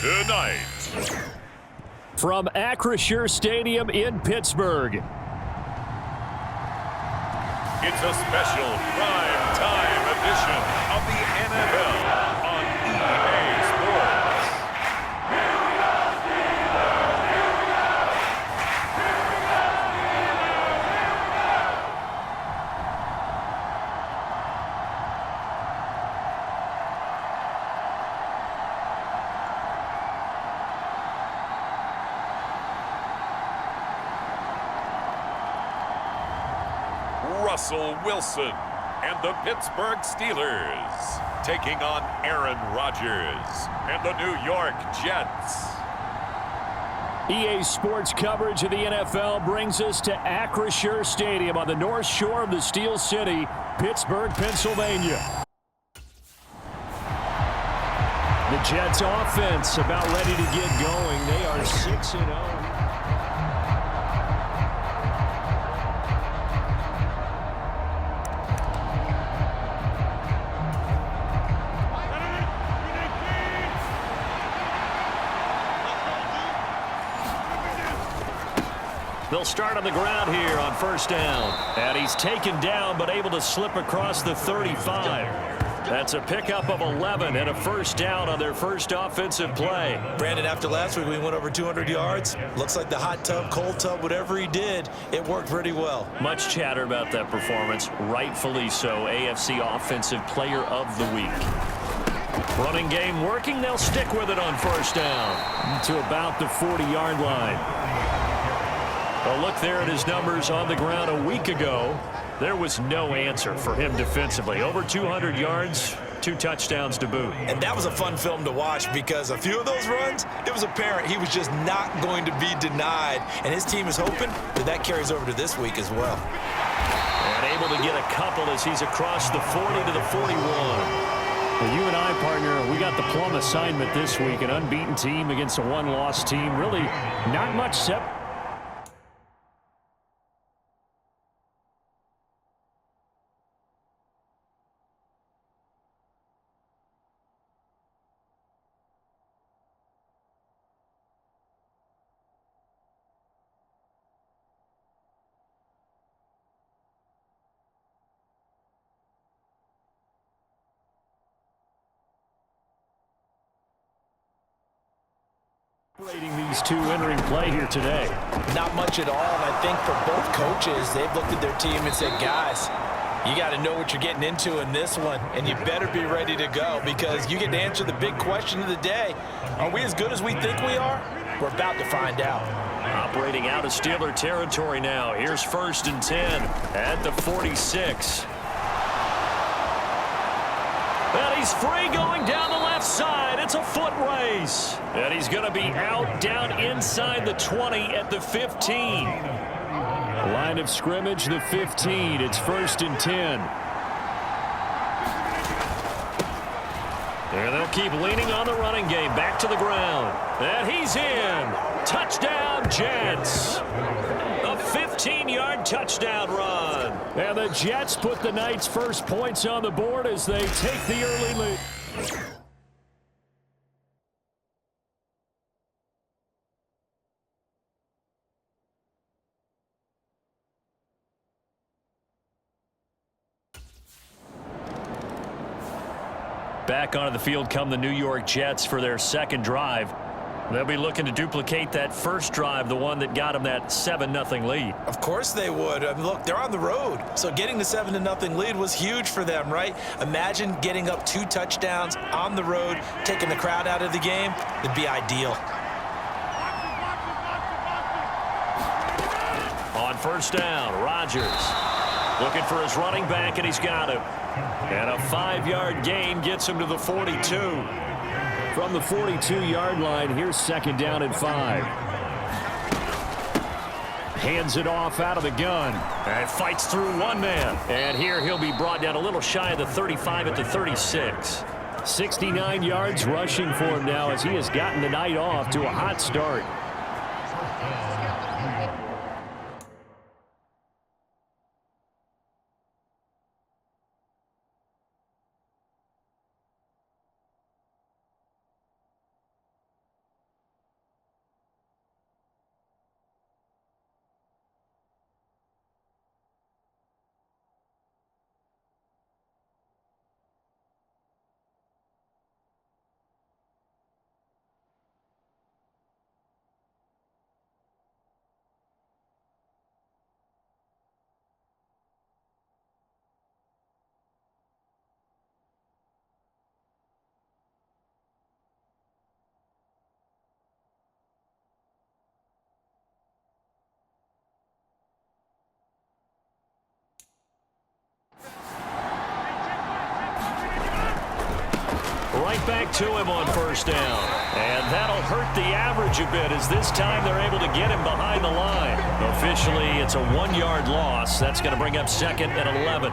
tonight. From RIVLARY Stadium in Pittsburgh. It's a special prime time edition of the NFL on EA Sports. Russell Wilson and the Pittsburgh Steelers taking on Aaron Rodgers and the New York Jets. EA Sports coverage of the NFL brings us to RIVLARY Stadium on the north shore of the Steel City, Pittsburgh, Pennsylvania. The Jets offense about ready to get going. They are 6-0. They'll start on the ground here on first down. And he's taken down but able to slip across the 35. That's a pickup of 11 and a first down on their first offensive play. Brandon, after last week we went over 200 yards. Looks like the hot tub, cold tub, whatever he did, it worked pretty well. Much chatter about that performance. Rightfully so. AFC Offensive Player of the Week. Running game working. They'll stick with it on first down to about the 40-yard line. A look there at his numbers on the ground a week ago. There was no answer for him defensively. Over 200 yards, 2 touchdowns to boot. And that was a fun film to watch because a few of those runs, it was apparent he was just not going to be denied. And his team is hoping that carries over to this week as well. And able to get a couple as he's across the 40 to the 41. Well, you and I, partner, we got the plum assignment this week. An unbeaten team against a one-loss team. Really not much separate. These two entering play here today. Not much at all. And I think for both coaches, they've looked at their team and said, guys, you got to know what you're getting into in this one, and you better be ready to go because you get to answer the big question of the day. Are we as good as we think we are? We're about to find out. Operating out of Steeler territory now. Here's 1st and 10 at the 46. And he's free going down the left side. It's a foot race. And he's going to be out down inside the 20 at the 15. Line of scrimmage, the 15. It's 1st and 10. And they'll keep leaning on the running game. Back to the ground. And he's in. Touchdown, Jets. A 15-yard touchdown run. And the Jets put the night's first points on the board as they take the early lead. Back onto the field come the New York Jets for their second drive. They'll be looking to duplicate that first drive, the one that got them that 7-0 lead. Of course they would. I mean, look, they're on the road. So getting the 7-0 lead was huge for them, right? Imagine getting up 2 touchdowns on the road, taking the crowd out of the game. It'd be ideal. On first down, Rodgers looking for his running back, and he's got him. And a 5-yard gain gets him to the 42. From the 42-yard line, here's 2nd down and 5. Hands it off out of the gun. And fights through one man. And here he'll be brought down a little shy of the 35 at the 36. 69 yards rushing for him now as he has gotten the night off to a hot start. right back to him on first down. And that'll hurt the average a bit as this time they're able to get him behind the line. Officially, it's a 1-yard loss. That's going to bring up 2nd and 11.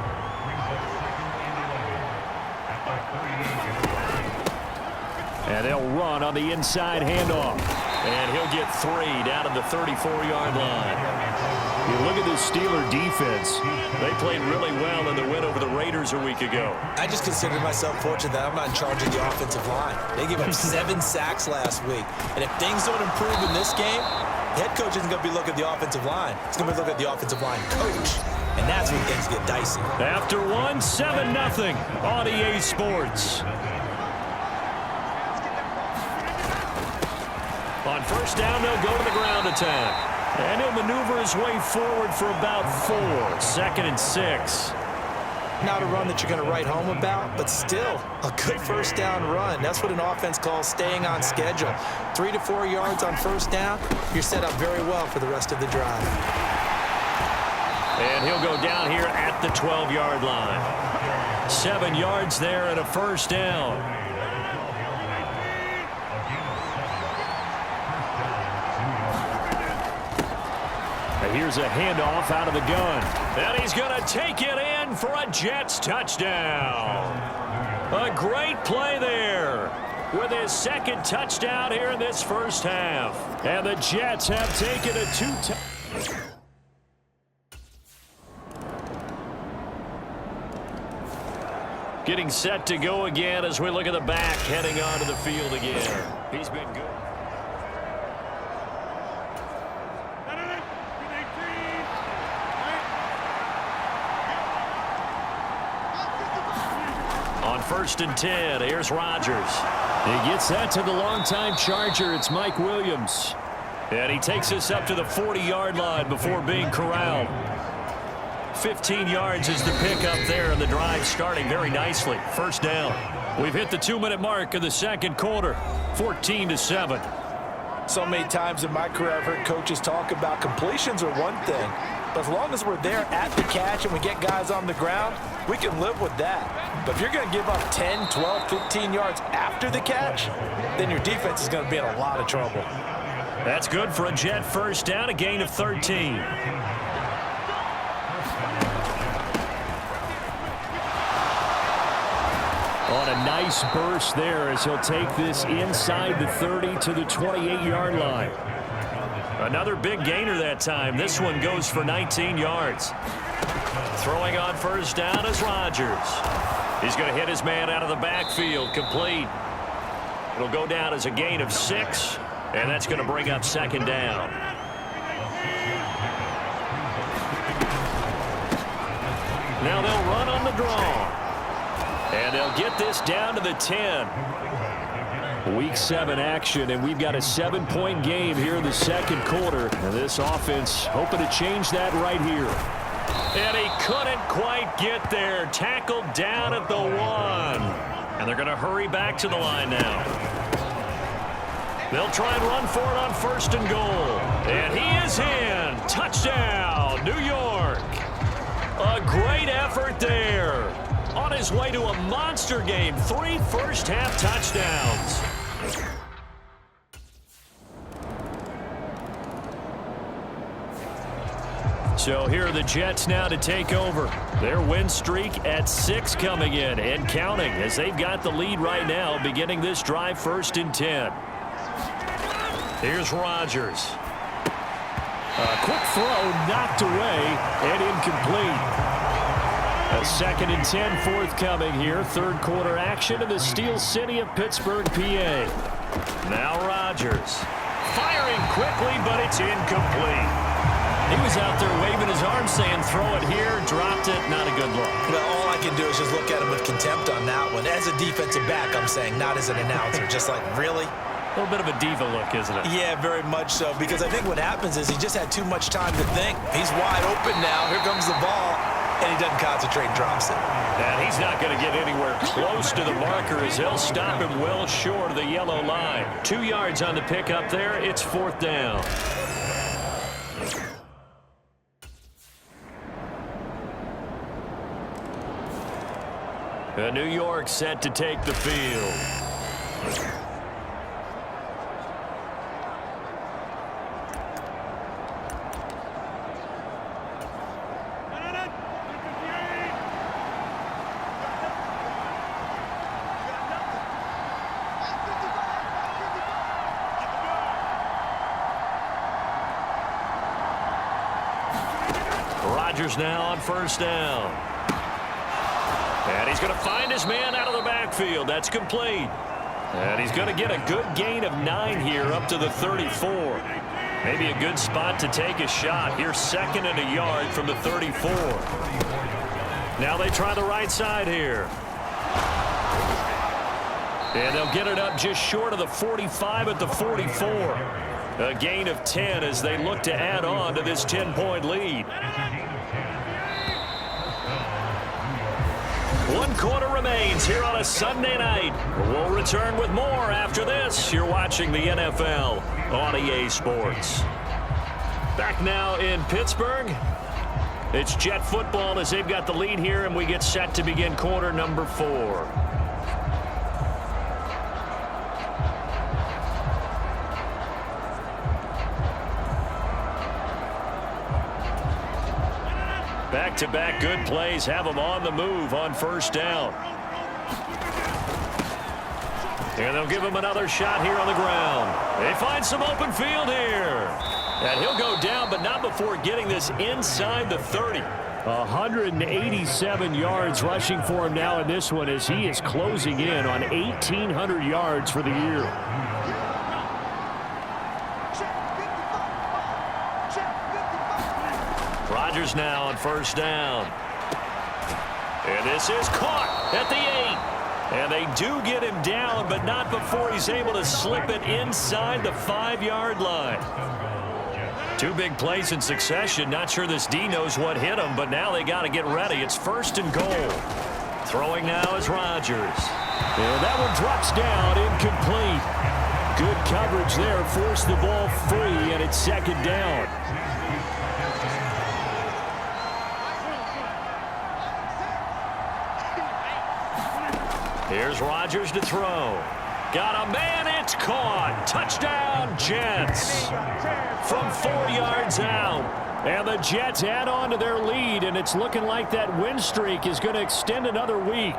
And they'll run on the inside handoff. And he'll get 3 down at the 34-yard line. You look at the Steeler defense. They played really well in the win over the Raiders a week ago. I just consider myself fortunate that I'm not in charge of the offensive line. They gave up 7 sacks last week. And if things don't improve in this game, the head coach isn't going to be looking at the offensive line. He's going to be looking at the offensive line coach. And that's when things get dicey. After 1, 7-0 on EA Sports. On first down, they'll go to the ground attack. And he'll maneuver his way forward for about 4. 2nd and 6. Not a run that you're going to write home about, but still a good first down run. That's what an offense calls staying on schedule. 3 to 4 yards on first down, you're set up very well for the rest of the drive. And he'll go down here at the 12-yard line. 7 yards there and a first down. Here's a handoff out of the gun. And he's going to take it in for a Jets touchdown. A great play there with his 2nd touchdown here in this first half. And the Jets have taken a 2-touchdown. Getting set to go again as we look at the back heading onto the field again. He's been good. On 1st and 10, here's Rodgers. He gets that to the longtime Charger. It's Mike Williams. And he takes us up to the 40-yard line before being corralled. 15 yards is the pickup there, and the drive starting very nicely. First down. We've hit the 2-minute mark of the 2nd quarter. 14-7. So many times in my career, I've heard coaches talk about completions are one thing. But as long as we're there at the catch and we get guys on the ground, we can live with that. But if you're going to give up 10, 12, 15 yards after the catch, then your defense is going to be in a lot of trouble. That's good for a Jet first down, a gain of 13. On a nice burst there as he'll take this inside the 30 to the 28-yard line. Another big gainer that time. This one goes for 19 yards. Throwing on first down is Rodgers. He's going to hit his man out of the backfield. Complete. It'll go down as a gain of 6, and that's going to bring up 2nd down. Now they'll run on the draw. And they'll get this down to the 10. Week 7 action, and we've got a 7-point game here in the 2nd quarter. And this offense hoping to change that right here. And he couldn't quite get there. Tackled down at the 1. And they're going to hurry back to the line now. They'll try and run for it on 1st and goal. And he is in. Touchdown, New York. A great effort there. On his way to a monster game. 3 first-half touchdowns. So here are the Jets now to take over. Their win streak at 6 coming in and counting as they've got the lead right now beginning this drive 1st and 10. Here's Rodgers. A quick throw knocked away and incomplete. A 2nd and 10 forthcoming here. 3rd quarter action in the Steel City of Pittsburgh, PA. Now Rodgers. Firing quickly, but it's incomplete. He was out there waving his arms saying, throw it here, dropped it, not a good look. Well, all I can do is just look at him with contempt on that one. As a defensive back, I'm saying, not as an announcer. Just like, really? A little bit of a diva look, isn't it? Yeah, very much so, because I think what happens is he just had too much time to think. He's wide open now. Here comes the ball, and he doesn't concentrate and drops it. And he's not going to get anywhere close to the marker as he'll stop him well short of the yellow line. 2 yards on the pickup there. It's 4th down. New York set to take the field. Rodgers now on first down. And he's going to find his man out of the backfield. That's complete. And he's going to get a good gain of 9 here up to the 34. Maybe a good spot to take a shot. Here's 2nd and a yard from the 34. Now they try the right side here. And they'll get it up just short of the 45 at the 44. A gain of 10 as they look to add on to this 10-point lead. 1 quarter remains here on a Sunday night. We'll return with more after this. You're watching the NFL on EA Sports. Back now in Pittsburgh. It's Jet football as they've got the lead here, and we get set to begin quarter number 4. Back-to-back good plays have them on the move on first down. And they'll give him another shot here on the ground. They find some open field here. And he'll go down, but not before getting this inside the 30. 187 yards rushing for him now in this one as he is closing in on 1,800 yards for the year. Rodgers now on first down. And this is caught at the 8. And they do get him down, but not before he's able to slip it inside the 5-yard line. 2 big plays in succession. Not sure this D knows what hit him, but now they got to get ready. It's 1st and goal. Throwing now is Rodgers. And that one drops down, incomplete. Good coverage there. Forced the ball free, and it's 2nd down. Here's Rodgers to throw. Got a man, it's caught. Touchdown, Jets. From 4 yards out. And the Jets add on to their lead, and it's looking like that win streak is going to extend another week.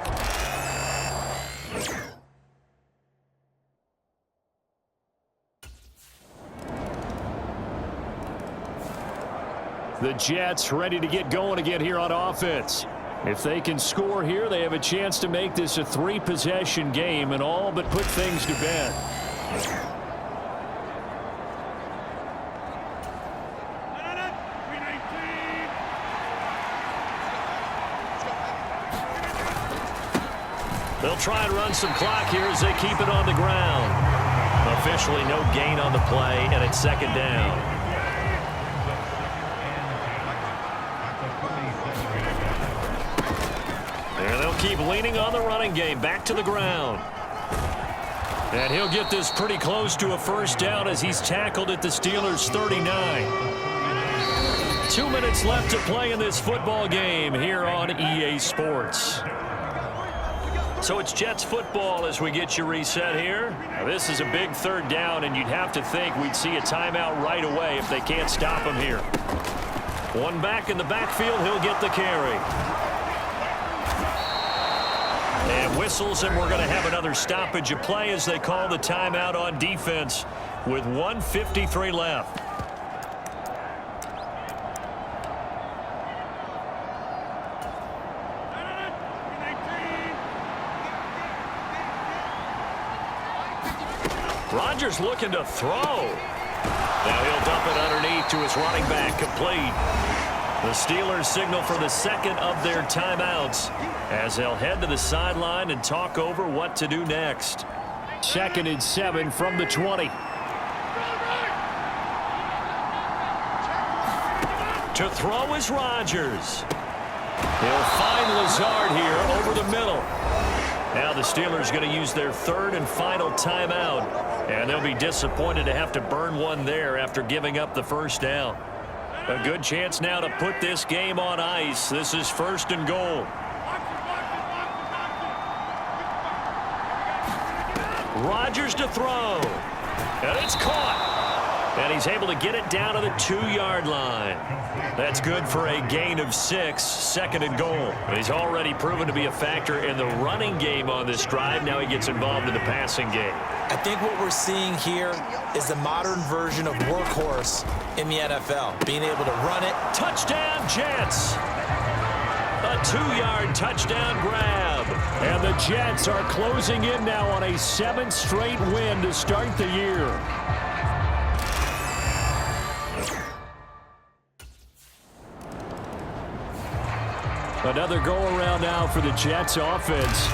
The Jets ready to get going again here on offense. If they can score here, they have a chance to make this a 3-possession game and all but put things to bed. They'll try and run some clock here as they keep it on the ground. Officially no gain on the play, and it's 2nd down. And they'll keep leaning on the running game. Back to the ground. And he'll get this pretty close to a first down as he's tackled at the Steelers' 39. 2 minutes left to play in this football game here on EA Sports. So it's Jets football as we get you reset here. Now this is a big 3rd down, and you'd have to think we'd see a timeout right away if they can't stop him here. One back in the backfield, he'll get the carry. And whistles, and we're going to have another stoppage of play as they call the timeout on defense with 1:53 left. Rodgers looking to throw. Now he'll dump it underneath to his running back, complete. The Steelers signal for the 2nd of their timeouts as they'll head to the sideline and talk over what to do next. 2nd and 7 from the 20. To throw is Rodgers. He'll find Lazard here over the middle. Now the Steelers going to use their 3rd and final timeout, and they'll be disappointed to have to burn one there after giving up the first down. A good chance now to put this game on ice. This is 1st and goal. Rodgers to throw. And it's caught. And he's able to get it down to the 2-yard line. That's good for a gain of 6, 2nd and goal. And he's already proven to be a factor in the running game on this drive. Now he gets involved in the passing game. I think what we're seeing here is the modern version of workhorse in the NFL. Being able to run it. Touchdown, Jets. A 2-yard touchdown grab. And the Jets are closing in now on a 7th straight win to start the year. Another go-around now for the Jets offense.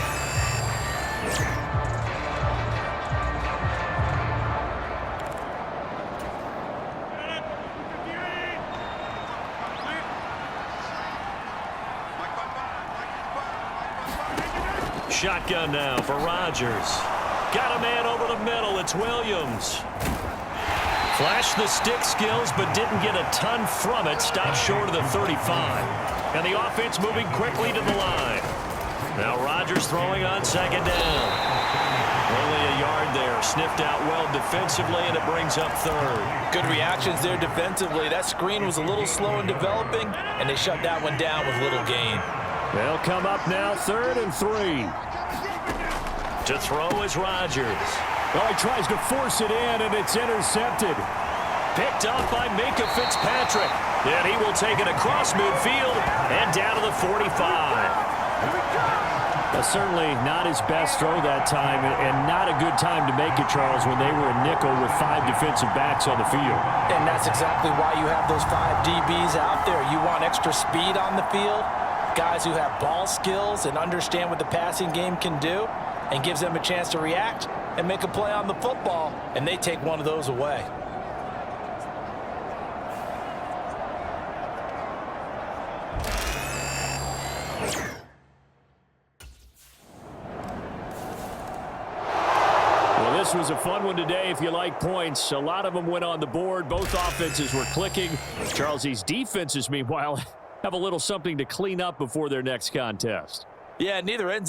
Shotgun now for Rodgers. Got a man over the middle. It's Williams. Flashed the stick skills, but didn't get a ton from it. Stopped short of the 35. And the offense moving quickly to the line. Now Rodgers throwing on 2nd down. Only a yard there. Sniffed out well defensively, and it brings up 3rd. Good reactions there defensively. That screen was a little slow in developing, and they shut that one down with little gain. They'll come up now 3rd and 3. To throw is Rodgers. Well, he tries to force it in, and it's intercepted. Picked up by Minkah Fitzpatrick. And he will take it across midfield and down to the 45. Certainly not his best throw that time, and not a good time to make it, Charles, when they were a nickel with 5 defensive backs on the field. And that's exactly why you have those 5 DBs out there. You want extra speed on the field, guys who have ball skills and understand what the passing game can do, and gives them a chance to react and make a play on the football, and they take one of those away. This was a fun one today if you like points. A lot of them went on the board. Both offenses were clicking. Charles, these defenses, meanwhile, have a little something to clean up before their next contest. Yeah, neither end